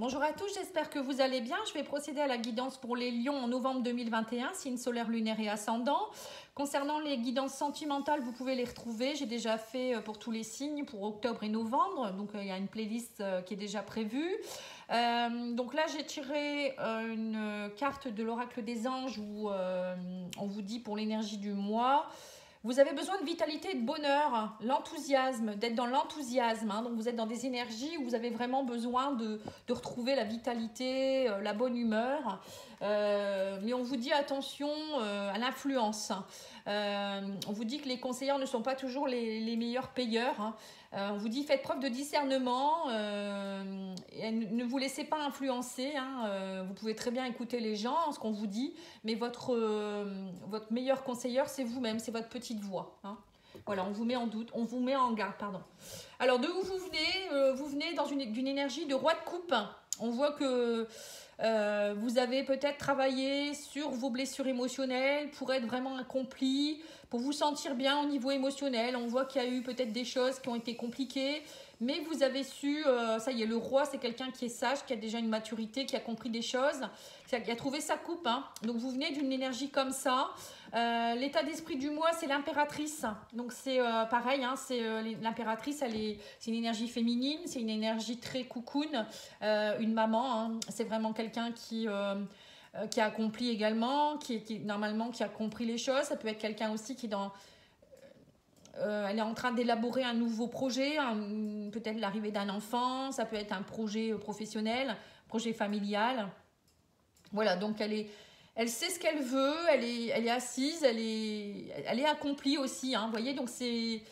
Bonjour à tous, j'espère que vous allez bien. Je vais procéder à la guidance pour les lions en novembre 2021, signe solaire, lunaire et ascendant. Concernant les guidances sentimentales, vous pouvez les retrouver. J'ai déjà fait pour tous les signes pour octobre et novembre. Donc il y a une playlist qui est déjà prévue. Donc là, j'ai tiré une carte de l'oracle des anges où on vous dit pour l'énergie du mois. Vous avez besoin de vitalité et de bonheur, l'enthousiasme, d'être dans l'enthousiasme. Donc vous êtes dans des énergies où vous avez vraiment besoin de retrouver la vitalité, la bonne humeur. Mais on vous dit attention à l'influence. On vous dit que les conseillers ne sont pas toujours les meilleurs payeurs. On vous dit faites preuve de discernement et ne vous laissez pas influencer. Vous pouvez très bien écouter les gens, ce qu'on vous dit, mais votre meilleur conseiller, c'est vous-même, c'est votre petite voix. Voilà, on vous met en doute, on vous met en garde, pardon. Alors, de où vous venez dans d'une énergie de roi de coupe. On voit que vous avez peut-être travaillé sur vos blessures émotionnelles pour être vraiment accompli, pour vous sentir bien au niveau émotionnel. On voit qu'il y a eu peut-être des choses qui ont été compliquées, mais vous avez su, ça y est, le roi, c'est quelqu'un qui est sage, qui a déjà une maturité, qui a compris des choses, qui a trouvé sa coupe. Donc, vous venez d'une énergie comme ça. L'état d'esprit du mois, c'est l'impératrice. Donc, c'est pareil, l'impératrice, c'est une énergie féminine, c'est une énergie très cocoon, une maman. C'est vraiment quelqu'un qui a accompli également, normalement qui a compris les choses. Ça peut être quelqu'un aussi qui est dans... elle est en train d'élaborer un nouveau projet, peut-être l'arrivée d'un enfant, ça peut être un projet professionnel, projet familial. Voilà, donc elle sait ce qu'elle veut, elle est assise, elle est accomplie aussi. Vous voyez, donc c'est...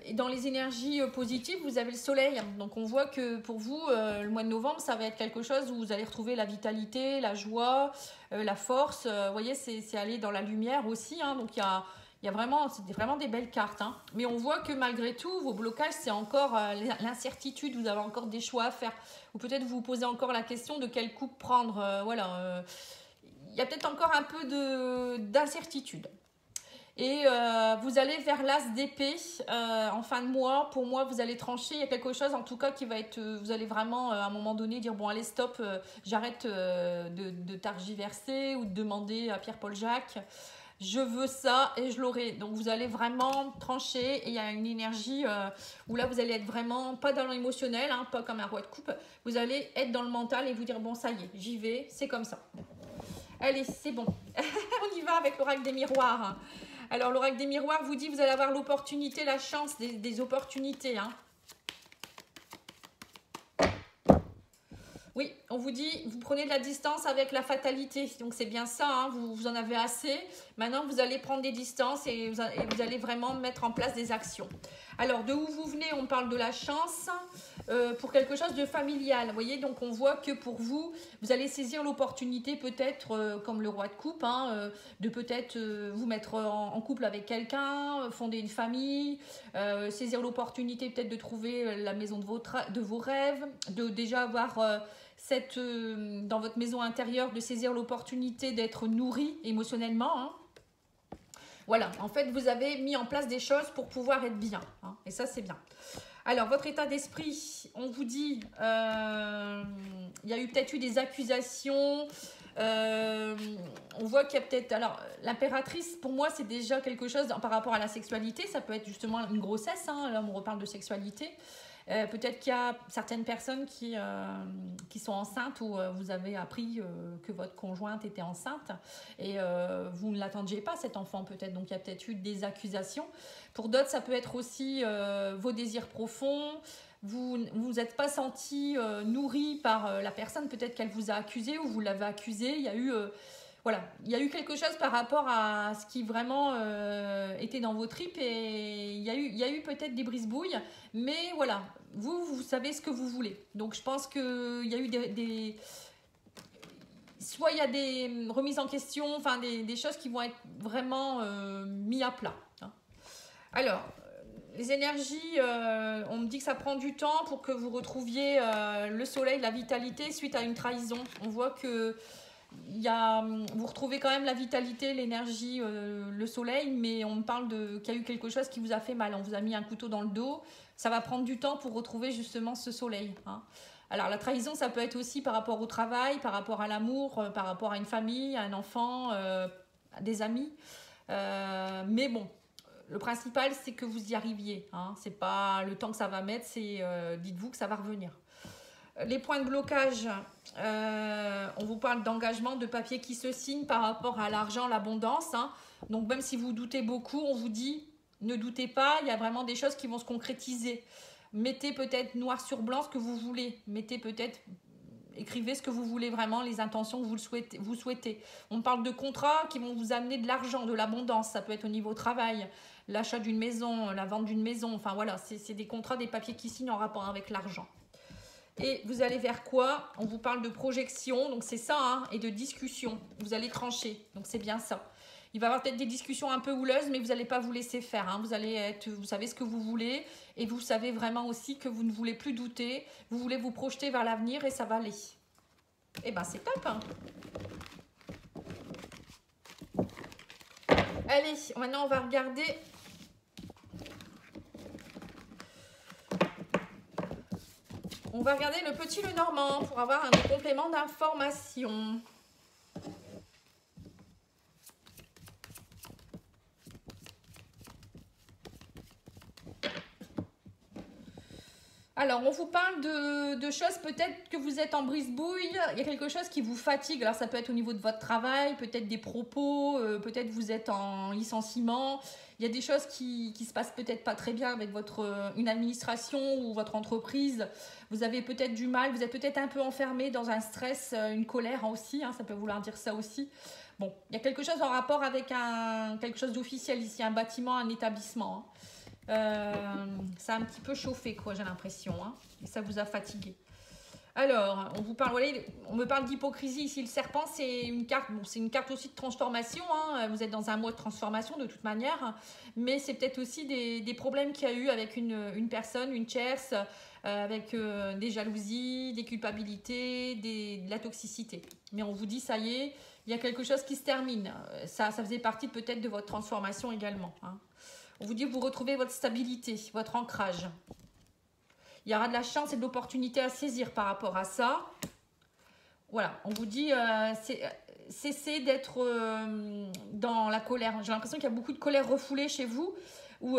Et dans les énergies positives, vous avez le soleil. Donc on voit que pour vous, le mois de novembre, ça va être quelque chose où vous allez retrouver la vitalité, la joie, la force. Vous voyez, c'est aller dans la lumière aussi. Donc il y a vraiment, c'est vraiment des belles cartes. Mais on voit que malgré tout, vos blocages, c'est encore l'incertitude. Vous avez encore des choix à faire. Ou peut-être vous vous posez encore la question de quelle coupe prendre. Voilà. Il y a peut-être encore un peu d'incertitude. Et vous allez vers l'as d'épée en fin de mois. Pour moi, vous allez trancher. Il y a quelque chose en tout cas qui va être... vous allez vraiment à un moment donné dire bon allez stop, j'arrête de targiverser ou de demander à Pierre-Paul Jacques. Je veux ça et je l'aurai. Donc vous allez vraiment trancher et il y a une énergie où là vous allez être vraiment pas dans l'émotionnel, pas comme un roi de coupe. Vous allez être dans le mental et vous dire bon ça y est, j'y vais, c'est comme ça. Allez, c'est bon. On y va avec l'oracle des miroirs. Alors, l'oracle des miroirs vous dit vous allez avoir l'opportunité, la chance des opportunités. Oui, on vous dit, vous prenez de la distance avec la fatalité. Donc, c'est bien ça, vous en avez assez. Maintenant, vous allez prendre des distances et vous allez vraiment mettre en place des actions. Alors, de où vous venez, on parle de la chance pour quelque chose de familial. Vous voyez, donc on voit que pour vous, vous allez saisir l'opportunité peut-être, comme le roi de coupe, de peut-être vous mettre en couple avec quelqu'un, fonder une famille, saisir l'opportunité peut-être de trouver la maison de vos rêves, de déjà avoir... dans votre maison intérieure, de saisir l'opportunité d'être nourri émotionnellement. Voilà, en fait, vous avez mis en place des choses pour pouvoir être bien. Et ça, c'est bien. Alors, votre état d'esprit, on vous dit, il y a peut-être eu des accusations. On voit qu'il y a peut-être... Alors, l'impératrice, pour moi, c'est déjà quelque chose par rapport à la sexualité. Ça peut être justement une grossesse. Là, on reparle de sexualité. Peut-être qu'il y a certaines personnes qui sont enceintes ou vous avez appris que votre conjointe était enceinte et vous ne l'attendiez pas cet enfant peut-être, donc il y a peut-être eu des accusations. Pour d'autres ça peut être aussi vos désirs profonds, vous ne vous êtes pas senti nourri par la personne, peut-être qu'elle vous a accusé ou vous l'avez accusé, il y a eu... Voilà, il y a eu quelque chose par rapport à ce qui vraiment était dans vos tripes et il y a eu peut-être des brise-bouilles, mais voilà, vous savez ce que vous voulez. Donc je pense qu'il y a eu soit il y a des remises en question, enfin des choses qui vont être vraiment mis à plat. Alors, les énergies, on me dit que ça prend du temps pour que vous retrouviez le soleil, la vitalité suite à une trahison. On voit que vous retrouvez quand même la vitalité, l'énergie, le soleil, mais on me parle qu'il y a eu quelque chose qui vous a fait mal. On vous a mis un couteau dans le dos. Ça va prendre du temps pour retrouver justement ce soleil. Alors la trahison, ça peut être aussi par rapport au travail, par rapport à l'amour, par rapport à une famille, à un enfant, à des amis. Mais bon, le principal, c'est que vous y arriviez. Hein. C'est pas le temps que ça va mettre, c'est dites-vous que ça va revenir. Les points de blocage, on vous parle d'engagement, de papier qui se signe par rapport à l'argent, l'abondance. Hein. Donc même si vous doutez beaucoup, on vous dit, ne doutez pas, il y a vraiment des choses qui vont se concrétiser. Mettez peut-être noir sur blanc ce que vous voulez. Mettez peut-être, écrivez ce que vous voulez vraiment, les intentions que vous souhaitez. On parle de contrats qui vont vous amener de l'argent, de l'abondance. Ça peut être au niveau travail, l'achat d'une maison, la vente d'une maison. Enfin voilà, c'est des contrats, des papiers qui signent en rapport avec l'argent. Et vous allez vers quoi? On vous parle de projection, donc c'est ça, hein, et de discussion. Vous allez trancher, donc c'est bien ça. Il va y avoir peut-être des discussions un peu houleuses, mais vous n'allez pas vous laisser faire. Hein. Vous savez ce que vous voulez, et vous savez vraiment aussi que vous ne voulez plus douter. Vous voulez vous projeter vers l'avenir, et ça va aller. Eh ben c'est top. Hein. Allez, maintenant on va regarder... On va regarder le petit Lenormand pour avoir un complément d'information. Alors, on vous parle de choses, peut-être que vous êtes en brise-bouille, il y a quelque chose qui vous fatigue. Alors, ça peut être au niveau de votre travail, peut-être des propos, peut-être vous êtes en licenciement. Il y a des choses qui se passent peut-être pas très bien avec une administration ou votre entreprise. Vous avez peut-être du mal, vous êtes peut-être un peu enfermé dans un stress, une colère aussi, hein, ça peut vouloir dire ça aussi. Bon, il y a quelque chose en rapport avec quelque chose d'officiel ici, un bâtiment, un établissement. Hein. Ça a un petit peu chauffé, quoi, j'ai l'impression, hein, et ça vous a fatigué. Alors, on me parle d'hypocrisie ici. Le serpent, c'est une carte, bon, c'est une carte aussi de transformation. Hein, vous êtes dans un mois de transformation de toute manière, mais c'est peut-être aussi des problèmes qu'il y a eu avec une personne, une tierce, avec des jalousies, des culpabilités, de la toxicité. Mais on vous dit, ça y est, il y a quelque chose qui se termine. Ça faisait partie peut-être de votre transformation également. Hein. On vous dit que vous retrouvez votre stabilité, votre ancrage. Il y aura de la chance et de l'opportunité à saisir par rapport à ça. Voilà, on vous dit, cessez d'être dans la colère. J'ai l'impression qu'il y a beaucoup de colère refoulée chez vous, ou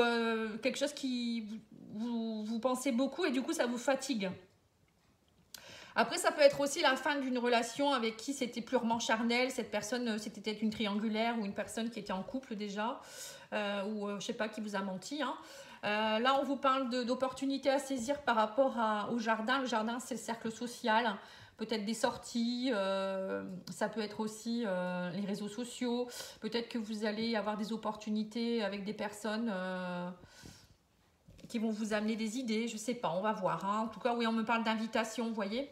quelque chose qui vous pensez beaucoup et du coup ça vous fatigue. Après, ça peut être aussi la fin d'une relation avec qui c'était purement charnel. Cette personne, c'était peut-être une triangulaire ou une personne qui était en couple déjà, ou je sais pas, qui vous a menti. Hein. Là, on vous parle d'opportunités à saisir par rapport au jardin. Le jardin, c'est le cercle social. Peut-être des sorties, ça peut être aussi les réseaux sociaux. Peut-être que vous allez avoir des opportunités avec des personnes qui vont vous amener des idées. Je sais pas, on va voir. Hein. En tout cas, oui, on me parle d'invitation, vous voyez.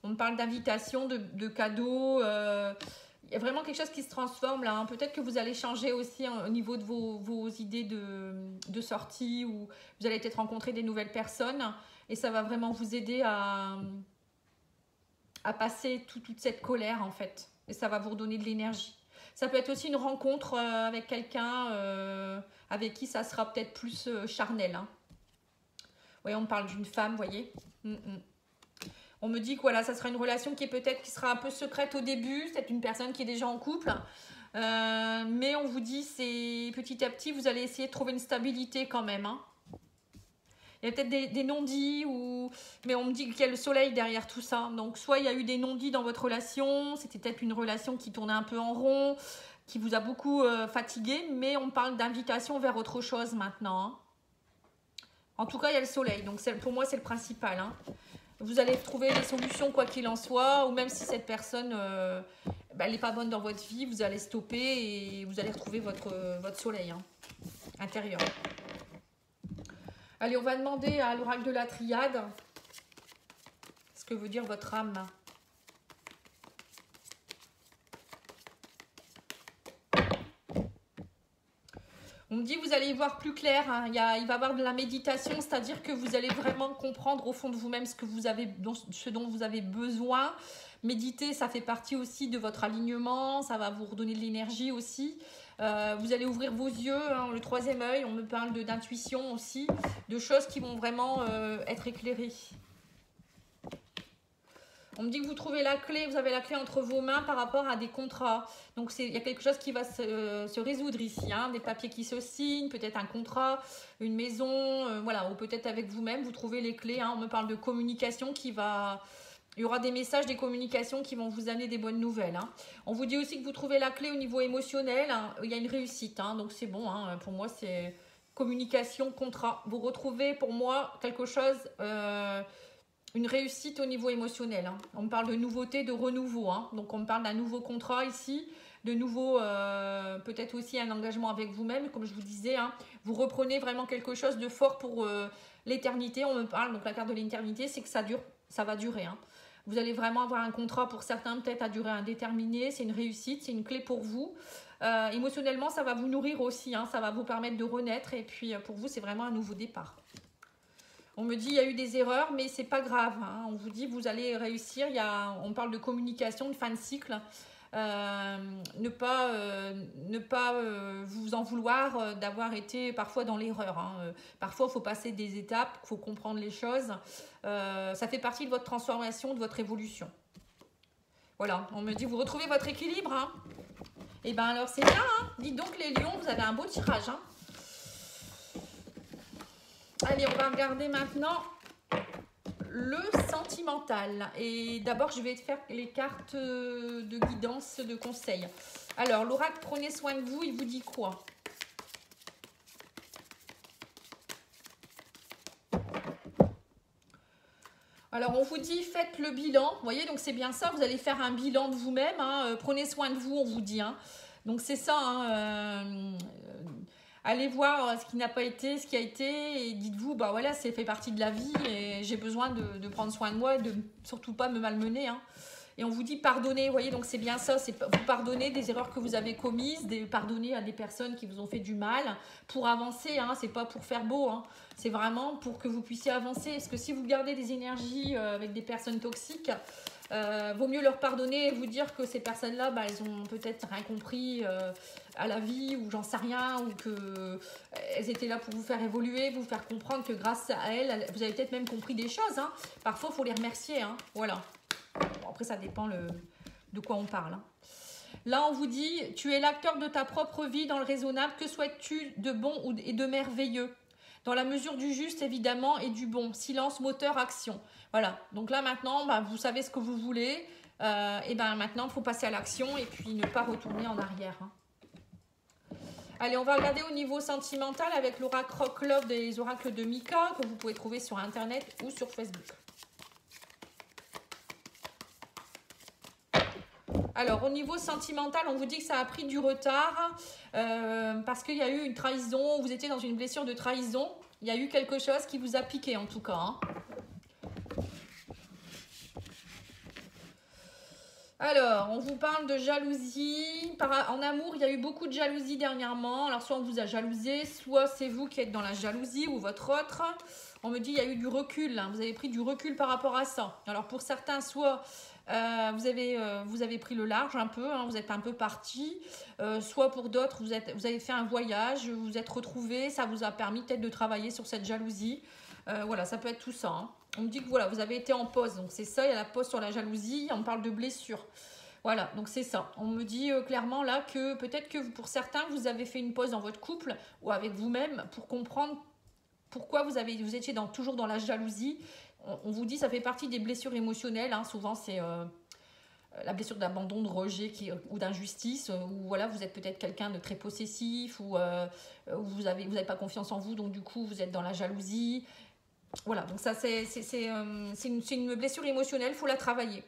On me parle d'invitation, de cadeaux. Il y a vraiment quelque chose qui se transforme là. Hein. Peut-être que vous allez changer aussi au niveau de vos idées de sortie, ou vous allez peut-être rencontrer des nouvelles personnes. Et ça va vraiment vous aider à passer toute cette colère en fait. Et ça va vous redonner de l'énergie. Ça peut être aussi une rencontre avec quelqu'un avec qui ça sera peut-être plus charnel. Hein. Oui, on me parle d'une femme, vous voyez. On me dit que voilà, ça sera une relation qui sera un peu secrète au début. C'est une personne qui est déjà en couple. Mais on vous dit, c'est petit à petit, vous allez essayer de trouver une stabilité quand même. Hein. Il y a peut-être des non-dits, mais on me dit qu'il y a le soleil derrière tout ça. Donc, soit il y a eu des non-dits dans votre relation, c'était peut-être une relation qui tournait un peu en rond, qui vous a beaucoup fatigué, mais on parle d'invitation vers autre chose maintenant. Hein. En tout cas, il y a le soleil, donc pour moi, c'est le principal. Hein. Vous allez trouver des solutions quoi qu'il en soit, ou même si cette personne elle n'est pas bonne dans votre vie, vous allez stopper et vous allez retrouver votre soleil intérieur. Allez, on va demander à l'oracle de la triade ce que veut dire votre âme. On me dit que vous allez y voir plus clair. Hein. Il va y avoir de la méditation, c'est-à-dire que vous allez vraiment comprendre au fond de vous-même ce dont vous avez besoin. Méditer, ça fait partie aussi de votre alignement, ça va vous redonner de l'énergie aussi. Vous allez ouvrir vos yeux, hein, le troisième œil, on me parle d'intuition aussi, de choses qui vont vraiment être éclairées. On me dit que vous trouvez la clé, vous avez la clé entre vos mains par rapport à des contrats. Donc il y a quelque chose qui va se résoudre ici, hein, des papiers qui se signent, peut-être un contrat, une maison, voilà, ou peut-être avec vous-même, vous trouvez les clés. Hein. On me parle de communication qui va... Il y aura des messages, des communications qui vont vous amener des bonnes nouvelles. Hein. On vous dit aussi que vous trouvez la clé au niveau émotionnel. Hein. Il y a une réussite, hein, donc c'est bon. Hein. Pour moi, c'est communication, contrat. Vous retrouvez pour moi quelque chose, une réussite au niveau émotionnel. Hein. On me parle de nouveauté, de renouveau. Hein. Donc on me parle d'un nouveau contrat ici, de nouveau, peut-être aussi un engagement avec vous-même. Comme je vous disais, hein, vous reprenez vraiment quelque chose de fort pour l'éternité. On me parle, donc la carte de l'éternité, c'est que ça dure, ça va durer. Hein. Vous allez vraiment avoir un contrat pour certains, peut-être à durée indéterminée. C'est une réussite, c'est une clé pour vous. Émotionnellement, ça va vous nourrir aussi. Hein, ça va vous permettre de renaître. Et puis, pour vous, c'est vraiment un nouveau départ. On me dit il y a eu des erreurs, mais c'est pas grave. Hein. On vous dit vous allez réussir. On parle de communication, de fin de cycle. Ne pas vous en vouloir d'avoir été parfois dans l'erreur. Hein. Parfois, il faut passer des étapes, il faut comprendre les choses. Ça fait partie de votre transformation, de votre évolution. Voilà, on me dit vous retrouvez votre équilibre. Hein. Et bien alors c'est bien. Hein. Dites donc les lions, vous avez un beau tirage. Hein. Allez, on va regarder maintenant le sentimental. Et d'abord, je vais faire les cartes de guidance, de conseil. Alors, l'oracle, prenez soin de vous, il vous dit quoi? Alors, on vous dit, faites le bilan. Vous voyez, donc c'est bien ça, vous allez faire un bilan de vous-même. Hein, prenez soin de vous, on vous dit. Hein. Donc, c'est ça. Hein, allez voir ce qui n'a pas été, ce qui a été, et dites-vous, bah voilà, c'est fait partie de la vie et j'ai besoin de prendre soin de moi et de surtout pas me malmener. Hein. Et on vous dit pardonner, vous voyez, donc c'est bien ça, c'est vous pardonner des erreurs que vous avez commises, pardonner à des personnes qui vous ont fait du mal pour avancer, hein, c'est pas pour faire beau, hein, c'est vraiment pour que vous puissiez avancer. Parce que si vous gardez des énergies avec des personnes toxiques, vaut mieux leur pardonner et vous dire que ces personnes-là, bah, elles ont peut-être rien compris à la vie ou j'en sais rien, ou qu'elles étaient là pour vous faire évoluer, vous faire comprendre que grâce à elles, vous avez peut-être même compris des choses. Hein. Parfois, il faut les remercier. Hein. Voilà. Bon, après, ça dépend de quoi on parle. Hein. Là, on vous dit, tu es l'acteur de ta propre vie dans le raisonnable. Que souhaites-tu de bon et de merveilleux? Dans la mesure du juste, évidemment, et du bon. Silence, moteur, action. Voilà. Donc là, maintenant, bah, vous savez ce que vous voulez. Et ben maintenant, il faut passer à l'action et puis ne pas retourner en arrière. Hein. Allez, on va regarder au niveau sentimental avec l'oracle Rock Love des oracles de Mika que vous pouvez trouver sur Internet ou sur Facebook. Alors, au niveau sentimental, on vous dit que ça a pris du retard parce qu'il y a eu une trahison, vous étiez dans une blessure de trahison. Il y a eu quelque chose qui vous a piqué en tout cas. Hein. Alors, on vous parle de jalousie. En amour, il y a eu beaucoup de jalousie dernièrement. Alors, soit on vous a jalousé, soit c'est vous qui êtes dans la jalousie ou votre autre. On me dit qu'il y a eu du recul. Hein. Vous avez pris du recul par rapport à ça. Alors, pour certains, soit vous avez pris le large un peu, hein, vous êtes un peu parti. Soit pour d'autres, vous avez fait un voyage, vous vous êtes retrouvés. Ça vous a permis peut-être de travailler sur cette jalousie. Voilà, ça peut être tout ça. Hein. On me dit que voilà, vous avez été en pause. Donc, c'est ça, il y a la pause sur la jalousie. On parle de blessure. Voilà, donc c'est ça. On me dit clairement là que peut-être que pour certains, vous avez fait une pause dans votre couple ou avec vous-même pour comprendre pourquoi vous étiez toujours dans la jalousie. On vous dit ça fait partie des blessures émotionnelles. Hein. Souvent, c'est la blessure d'abandon, de rejet ou d'injustice. Ou voilà, vous êtes peut-être quelqu'un de très possessif ou vous n'avez pas confiance en vous. Donc, du coup, vous êtes dans la jalousie. Voilà, donc ça c'est une blessure émotionnelle, il faut la travailler.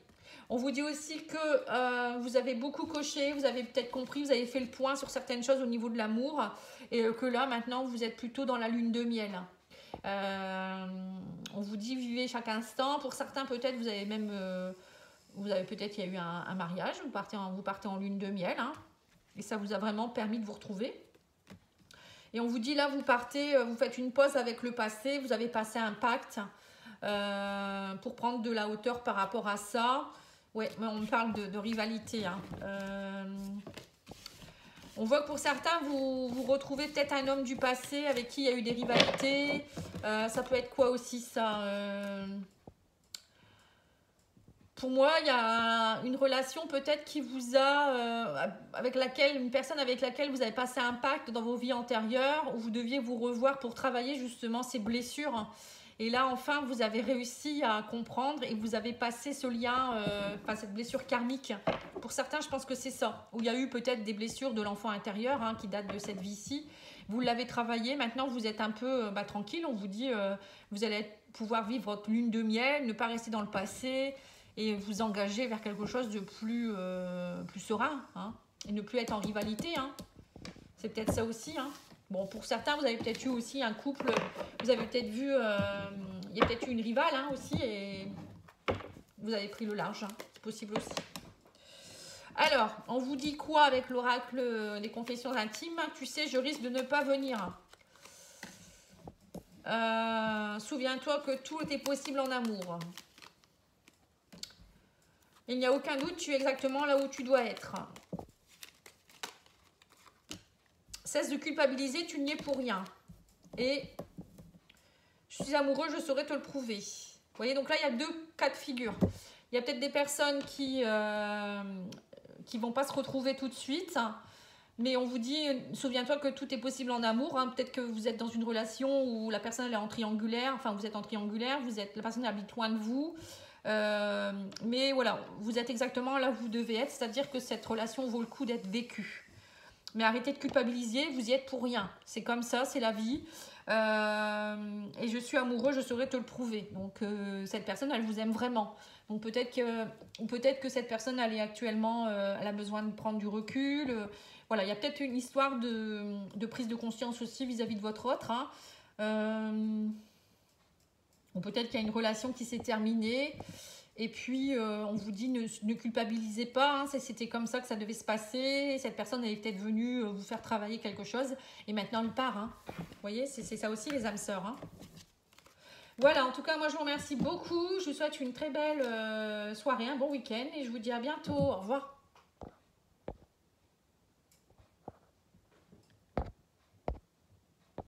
On vous dit aussi que vous avez beaucoup coché, vous avez peut-être compris, vous avez fait le point sur certaines choses au niveau de l'amour et que là maintenant vous êtes plutôt dans la lune de miel. On vous dit vivez chaque instant. Pour certains peut-être vous avez même, peut-être il y a eu un mariage, vous partez en lune de miel hein, et ça vous a vraiment permis de vous retrouver. Et on vous dit là, vous partez, vous faites une pause avec le passé, vous avez passé un pacte pour prendre de la hauteur par rapport à ça. Ouais, mais on parle de rivalité. Hein. On voit que pour certains, vous retrouvez peut-être un homme du passé avec qui il y a eu des rivalités. Ça peut être quoi aussi ça pour moi, il y a une relation peut-être qui vous a, avec laquelle, une personne avec laquelle vous avez passé un pacte dans vos vies antérieures, où vous deviez vous revoir pour travailler justement ces blessures. Et là, enfin, vous avez réussi à comprendre et vous avez passé ce lien, enfin cette blessure karmique. Pour certains, je pense que c'est ça, où il y a eu peut-être des blessures de l'enfant intérieur hein, qui datent de cette vie-ci. Vous l'avez travaillé, maintenant vous êtes un peu tranquille, on vous dit, vous allez pouvoir vivre votre lune de miel, ne pas rester dans le passé, et vous engager vers quelque chose de plus serein, hein, et ne plus être en rivalité. Hein. C'est peut-être ça aussi. Hein. Bon, pour certains, vous avez peut-être eu aussi un couple, vous avez peut-être vu, il y a peut-être eu une rivale hein, aussi, et vous avez pris le large. Hein. C'est possible aussi. Alors, on vous dit quoi avec l'oracle des confessions intimes? Tu sais, je risque de ne pas venir. Souviens-toi que tout est possible en amour. Il n'y a aucun doute, tu es exactement là où tu dois être. Cesse de culpabiliser, tu n'y es pour rien. Et je suis amoureux, je saurais te le prouver. Vous voyez, donc là, il y a deux cas de figure. Il y a peut-être des personnes qui vont pas se retrouver tout de suite. Mais on vous dit, souviens-toi que tout est possible en amour. Hein. Peut-être que vous êtes dans une relation où la personne elle est en triangulaire. Enfin, vous êtes en triangulaire, la personne habite loin de vous. Mais voilà, vous êtes exactement là où vous devez être, c'est-à-dire que cette relation vaut le coup d'être vécue. Mais arrêtez de culpabiliser, vous y êtes pour rien. C'est comme ça, c'est la vie. Et je suis amoureux, je saurais te le prouver. Donc cette personne, elle vous aime vraiment. Donc peut-être que cette personne, elle est actuellement, elle a besoin de prendre du recul. Voilà, il y a peut-être une histoire de prise de conscience aussi vis-à-vis de votre autre. Hein. Ou peut-être qu'il y a une relation qui s'est terminée et puis on vous dit ne culpabilisez pas, hein, c'était comme ça que ça devait se passer, cette personne elle est peut-être venue vous faire travailler quelque chose et maintenant elle part. Hein. Vous voyez, c'est ça aussi les âmes sœurs. Hein. Voilà, en tout cas moi je vous remercie beaucoup, je vous souhaite une très belle soirée, un bon week-end et je vous dis à bientôt, au revoir.